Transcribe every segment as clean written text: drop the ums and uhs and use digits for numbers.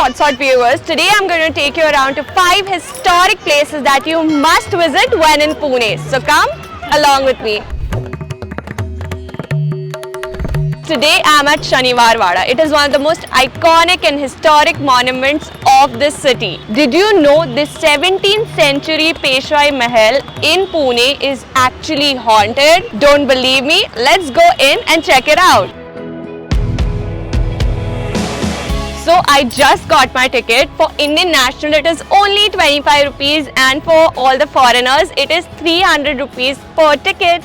What's up viewers, today I'm going to take you around to 5 historic places that you must visit when in Pune. So come along with me. Today I'm at Shaniwar Wada. It is one of the most iconic and historic monuments of this city. Did you know this 17th century Peshwai Mahal in Pune is actually haunted? Don't believe me? Let's go in and check it out. So I just got my ticket. For Indian National it is only 25 rupees and for all the foreigners it is 300 rupees per ticket.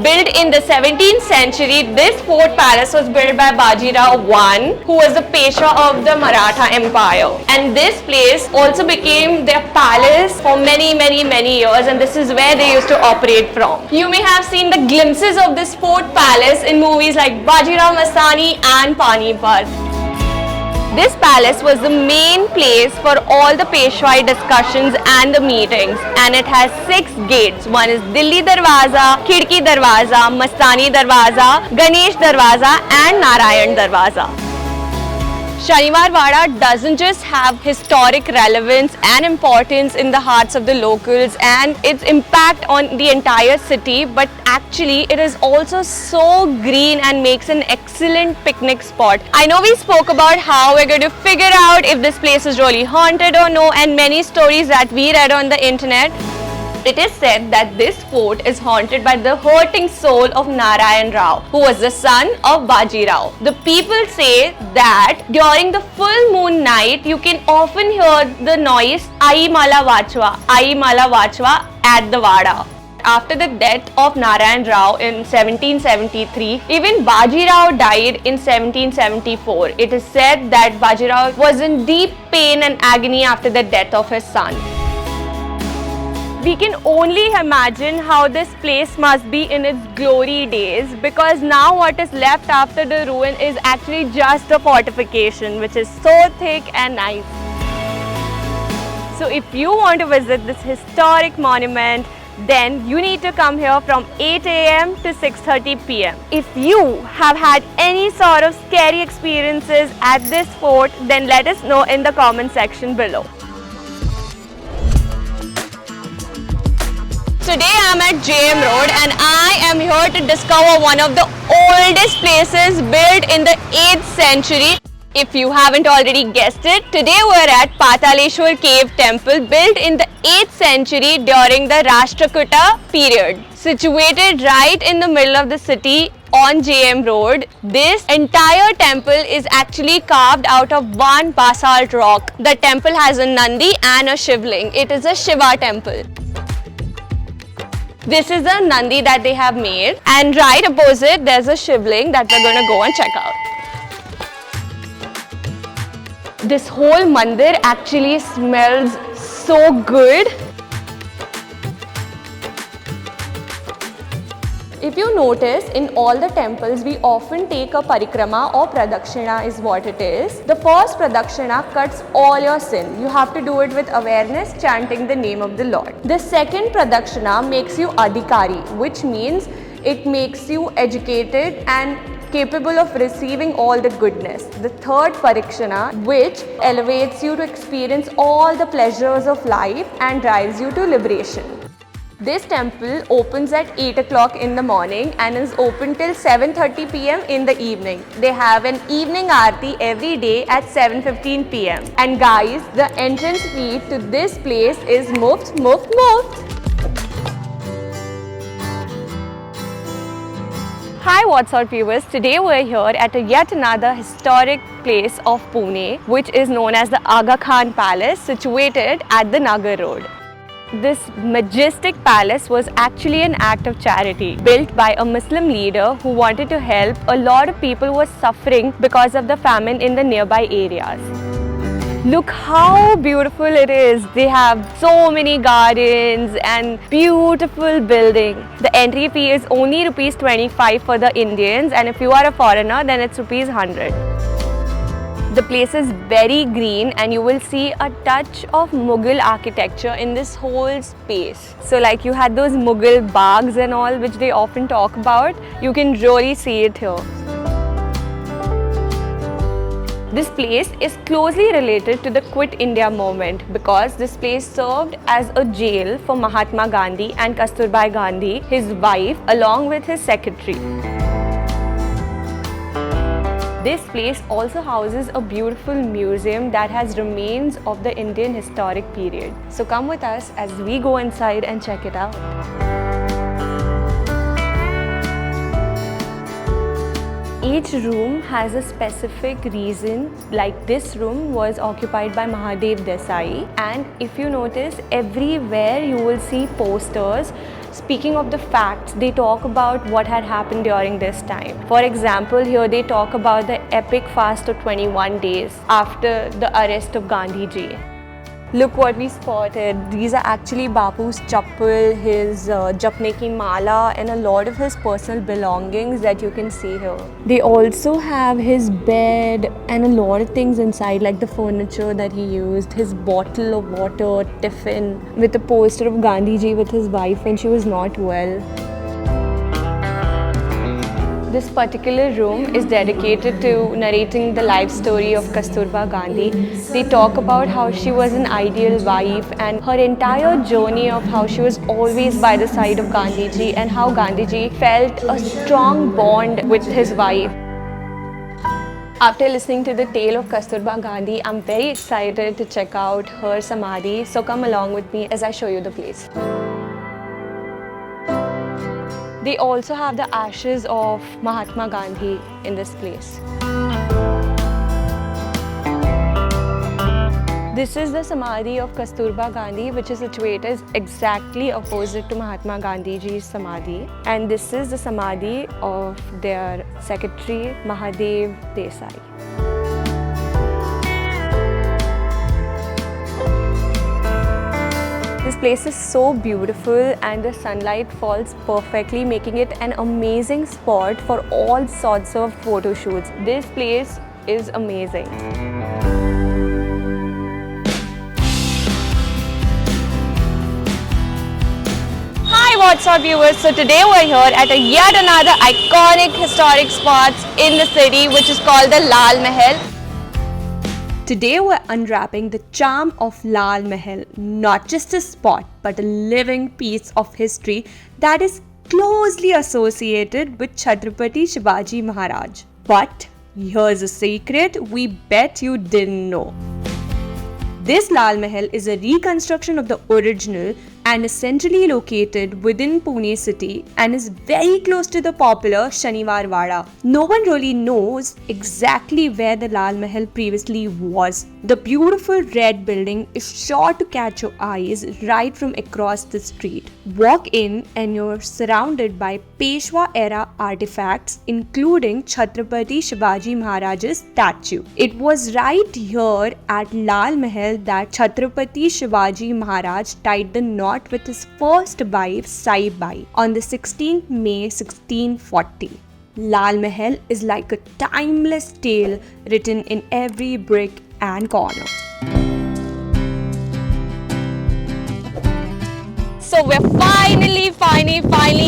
Built in the 17th century, this fort palace was built by Bajirao I, who was the Peshwa of the Maratha Empire. And this place also became their palace for many years, and this is where they used to operate from. You may have seen the glimpses of this fort palace in movies like Bajirao Mastani and Panipat. This palace was the main place for all the Peshwai discussions and the meetings, and it has 6 gates. One is Dilli Darwaza, Khidki Darwaza, Mastani Darwaza, Ganesh Darwaza and Narayan Darwaza. Shaniwar Wada doesn't just have historic relevance and importance in the hearts of the locals and its impact on the entire city, but actually it is also so green and makes an excellent picnic spot. I know we spoke about how we're going to figure out if this place is really haunted or no, and many stories that we read on the internet. It is said that this fort is haunted by the hurting soul of Narayan Rao, who was the son of Bajirao. The people say that during the full moon night, you can often hear the noise Ai Mala Vachwa at the Wada. After the death of Narayan Rao in 1773, even Bajirao died in 1774. It is said that Bajirao was in deep pain and agony after the death of his son. We can only imagine how this place must be in its glory days, because now what is left after the ruin is actually just a fortification which is so thick and nice. So if you want to visit this historic monument, then you need to come here from 8 AM to 6:30 PM. If you have had any sort of scary experiences at this fort, then let us know in the comment section below. Today I am at JM Road and I am here to discover one of the oldest places built in the 8th century. If you haven't already guessed it, today we are at Pataleshwar Cave Temple, built in the 8th century during the Rashtrakuta period. Situated right in the middle of the city on JM Road, this entire temple is actually carved out of one basalt rock. The temple has a Nandi and a Shivling. It is a Shiva temple. This is the Nandi that they have made, and right opposite there's a Shivling that we're going to go and check out. This whole mandir actually smells so good. If you notice, in all the temples we often take a parikrama or pradakshina is what it is. The first pradakshina cuts all your sin. You have to do it with awareness, chanting the name of the Lord. The second pradakshina makes you adhikari, which means it makes you educated and capable of receiving all the goodness. The third parikshana, which elevates you to experience all the pleasures of life and drives you to liberation. This temple opens at 8 o'clock in the morning and is open till 7:30 PM in the evening. They have an evening aarti every day at 7:15 PM. And guys, the entrance fee to this place is muft. Hi, what's up viewers? Today we're here at yet another historic place of Pune, which is known as the Aga Khan Palace, situated at the Nagar Road. This majestic palace was actually an act of charity, built by a Muslim leader who wanted to help a lot of people who were suffering because of the famine in the nearby areas. Look how beautiful it is. They have so many gardens and beautiful building. The entry fee is only rupees 25 for the Indians, and if you are a foreigner then it's rupees 100. The place is very green and you will see a touch of Mughal architecture in this whole space. So like you had those Mughal bags and all which they often talk about, you can really see it here. This place is closely related to the Quit India movement because this place served as a jail for Mahatma Gandhi and Kasturba Gandhi, his wife, along with his secretary. This place also houses a beautiful museum that has remains of the Indian historic period. So come with us as we go inside and check it out. Each room has a specific reason, like this room was occupied by Mahadev Desai, and if you notice, everywhere you will see posters speaking of the facts. They talk about what had happened during this time. For example, here they talk about the epic fast of 21 days after the arrest of Gandhi ji. Look what we spotted. These are actually Bapu's chappal, his japne ki mala, and a lot of his personal belongings that you can see here. They also have his bed and a lot of things inside, like the furniture that he used, his bottle of water, tiffin, with a poster of Gandhi ji with his wife when she was not well. This particular room is dedicated to narrating the life story of Kasturba Gandhi. They talk about how she was an ideal wife and her entire journey of how she was always by the side of Gandhiji and how Gandhiji felt a strong bond with his wife. After listening to the tale of Kasturba Gandhi, I'm very excited to check out her Samadhi. So come along with me as I show you the place. They also have the ashes of Mahatma Gandhi in this place. This is the Samadhi of Kasturba Gandhi, which is situated exactly opposite to Mahatma Gandhi ji's Samadhi. And this is the Samadhi of their secretary, Mahadev Desai. This place is so beautiful and the sunlight falls perfectly, making it an amazing spot for all sorts of photo shoots. This place is amazing. Hi, what's up viewers? So today we're here at yet another iconic historic spots in the city, which is called the Lal Mahal. Today we're unwrapping the charm of Lal Mahal, not just a spot but a living piece of history that is closely associated with Chhatrapati Shivaji Maharaj. But here's a secret we bet you didn't know. This Lal Mahal is a reconstruction of the original and is centrally located within Pune city and is very close to the popular Shaniwar Wada. No one really knows exactly where the Lal Mahal previously was. The beautiful red building is sure to catch your eyes right from across the street. Walk in and you're surrounded by Peshwa era artifacts including Chhatrapati Shivaji Maharaj's statue. It was right here at Lal Mahal that Chhatrapati Shivaji Maharaj tied the knot with his first wife Saibai on the 16th May 1640. Lal Mahal is like a timeless tale written in every brick and corner. So we're finally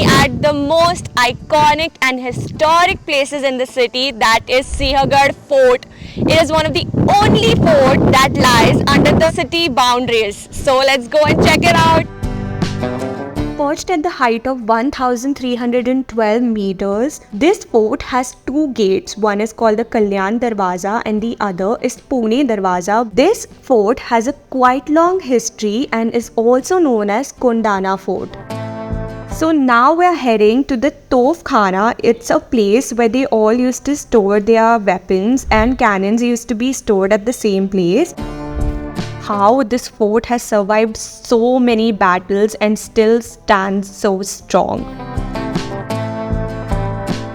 at the most iconic and historic places in the city, that is Sinhgarh Fort. It is one of the only fort that lies under the city boundaries. So let's go and check it out. Perched at the height of 1,312 meters, this fort has two gates. One is called the Kalyan Darwaza and the other is Pune Darwaza. This fort has a quite long history and is also known as Kondana Fort. So now we're heading to the Tof Khana. It's a place where they all used to store their weapons and cannons used to be stored at the same place. How this fort has survived so many battles and still stands so strong.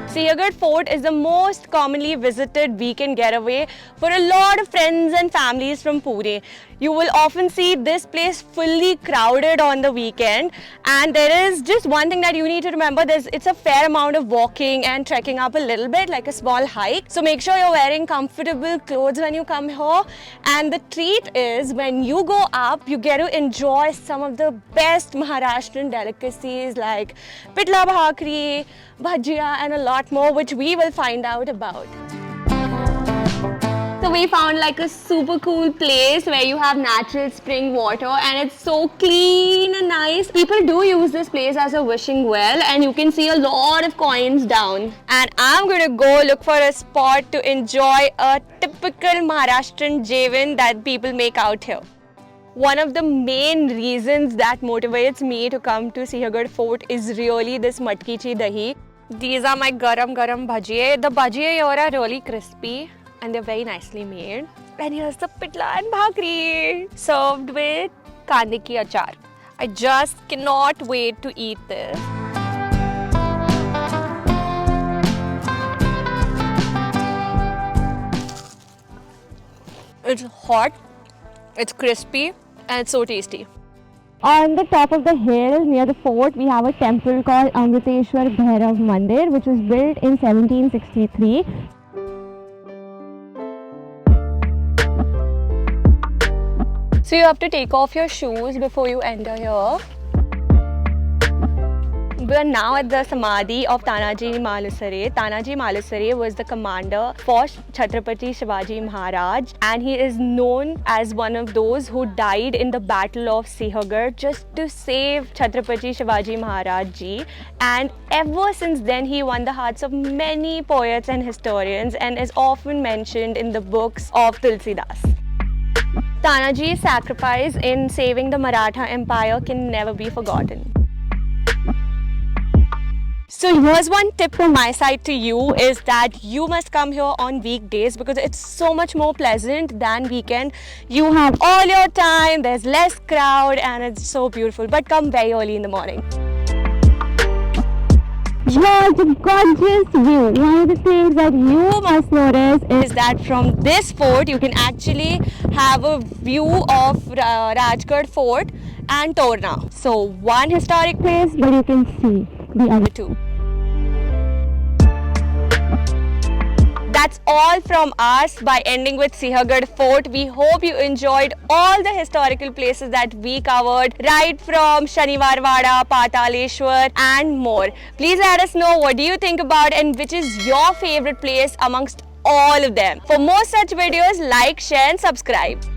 Sinhgarh Fort is the most commonly visited weekend getaway for a lot of friends and families from Pune. You will often see this place fully crowded on the weekend, and there is just one thing that you need to remember. It's a fair amount of walking and trekking up a little bit, like a small hike. So make sure you're wearing comfortable clothes when you come here. And the treat is when you go up, you get to enjoy some of the best Maharashtrian delicacies like pitla bhakri, bhajia and a lot more, which we will find out about. So we found like a super cool place where you have natural spring water and it's so clean and nice. People do use this place as a wishing well and you can see a lot of coins down. And I'm going to go look for a spot to enjoy a typical Maharashtrian Jeevan that people make out here. One of the main reasons that motivates me to come to Sinhagad Fort is really this matki chi dahi. These are my garam bhajiye. The bhajiye here are really crispy and they're very nicely made. And here's the pitla and bhakri served with kande ki achar. I just cannot wait to eat this. It's hot, it's crispy, and it's so tasty. On the top of the hill near the fort, we have a temple called Amriteshwar Bhairav Mandir, which was built in 1763. So you have to take off your shoes before you enter here. We are now at the Samadhi of Tanaji Malusare. Tanaji Malusare was the commander for Chhatrapati Shivaji Maharaj and he is known as one of those who died in the Battle of Sinhagad just to save Chhatrapati Shivaji Maharaj ji. And ever since then he won the hearts of many poets and historians and is often mentioned in the books of Tulsidas. Tanaji's sacrifice in saving the Maratha Empire can never be forgotten. So here's one tip from my side to you is that you must come here on weekdays because it's so much more pleasant than weekend. You have all your time, there's less crowd and it's so beautiful. But come very early in the morning. Here's a gorgeous view. One of the things that you must notice is that from this fort you can actually have a view of Rajgarh Fort and Torna. So one historic place, but you can see the other two. That's all from us by ending with Sinhagad Fort. We hope you enjoyed all the historical places that we covered, right from Shaniwar Wada, Pataleshwar and more. Please let us know what do you think about and which is your favorite place amongst all of them. For more such videos, like, share and subscribe.